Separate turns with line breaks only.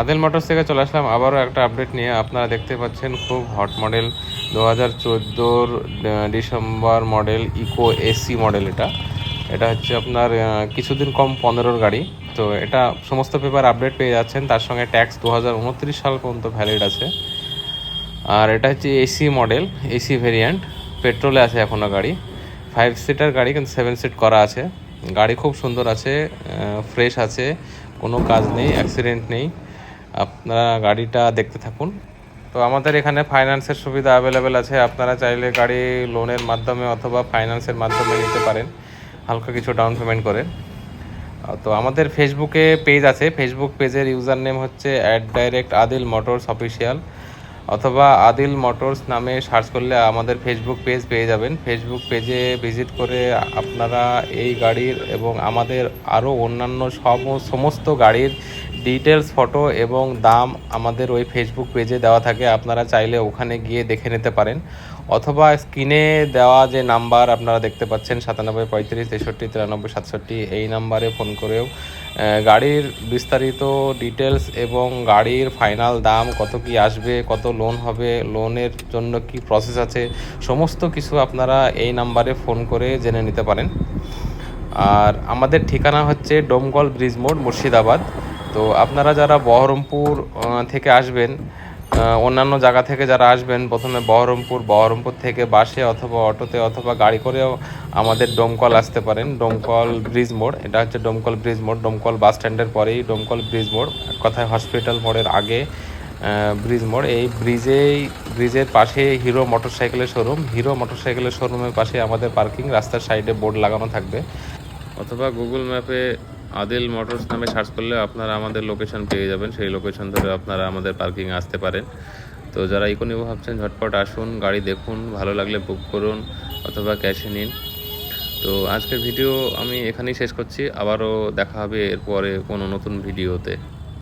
Adil motors থেকে চলে আসলাম আবারও একটা আপডেট নিয়ে। আপনারা দেখতে পাচ্ছেন খুব hot model 2014 December model eco AC model. এটা হচ্ছে আপনার কিছুদিন কম 15-র গাড়ি। তো এটা সমস্ত পেপার আপডেট পেয়ে যাচ্ছেন, তার সঙ্গে ট্যাক্স 2029 সাল পর্যন্ত ভ্যালিড আছে। আর এটা হচ্ছে এসি মডেল, এসি ভেরিয়েন্ট, পেট্রোলে আছে এখনও গাড়ি। 5 সিটার গাড়ি, কিন্তু 7 সিট করা আছে। গাড়ি খুব সুন্দর আছে, ফ্রেশ আছে, কোনো কাজ নেই, অ্যাক্সিডেন্ট নেই। আপনারা গাড়িটা দেখতে থাকুন। তো আমাদের এখানে ফাইন্যান্সের সুবিধা অ্যাভেলেবেল আছে। আপনারা চাইলে গাড়ি লোনের মাধ্যমে অথবা ফাইন্যান্সের মাধ্যমে নিতে পারেন, হালকা কিছু ডাউন পেমেন্ট করে। তো আমাদের ফেসবুকে পেজ আছে, ফেসবুক পেজের ইউজার নেম হচ্ছে @আদিল মোটরস অফিসিয়াল, অথবা আদিল মোটরস নামে সার্চ করলে আমাদের ফেসবুক পেজ পেয়ে যাবেন। ফেসবুক পেজে ভিজিট করে আপনারা এই গাড়ির এবং আমাদের আরও অন্যান্য সমস্ত গাড়ির ডিটেলস, ফটো এবং দাম আমাদের ওই ফেসবুক পেজে দেওয়া থাকে। আপনারা চাইলে ওখানে গিয়ে দেখে নিতে পারেন, অথবা স্ক্রিনে দেওয়া যে নাম্বার আপনারা দেখতে পাচ্ছেন 97 35 63 93 67, এই নাম্বারে ফোন করেও গাড়ির বিস্তারিত ডিটেলস এবং গাড়ির ফাইনাল দাম কত কি আসবে, কত লোন হবে, লোনের জন্য কি প্রসেস আছে, সমস্ত কিছু আপনারা এই নাম্বারে ফোন করে জেনে নিতে পারেন। আর আমাদের ঠিকানা হচ্ছে ডোমকল ব্রিজ মোড়, মুর্শিদাবাদ। তো আপনারা যারা বহরমপুর থেকে আসবেন, অন্যান্য জায়গা থেকে যারা আসবেন, প্রথমে বহরমপুর থেকে বাসে অথবা অটোতে অথবা গাড়ি করেও আমাদের ডোমকল আসতে পারেন। ডোমকল ব্রিজ মোড়, এটা হচ্ছে ডোমকল ব্রিজ মোড়, ডোমকল বাস স্ট্যান্ডের পরেই ডোমকল ব্রিজ মোড়, এক কথায় হসপিটাল মোড়ের আগে ব্রিজ মোড়। এই ব্রিজের পাশে হিরো মোটরসাইকেলের শোরুম, হিরো মোটরসাইকেলের শোরুমের পাশে আমাদের পার্কিং, রাস্তার সাইডে বোর্ড লাগানো থাকবে। অথবা গুগল ম্যাপে আদিল মোটরস নামে সার্চ করলে আপনারা আমাদের লোকেশন পেয়ে যাবেন, সেই লোকেশন ধরে আপনারা আমাদের পার্কিংয়ে আসতে পারেন। তো যারা ইকো নিব ভাবছেন, ঝটপট আসুন, গাড়ি দেখুন, ভালো লাগলে বুক করুন অথবা ক্যাশে নিন। তো আজকের ভিডিও আমি এখানেই শেষ করছি, আবারও দেখা হবে এরপরে কোনো নতুন ভিডিওতে।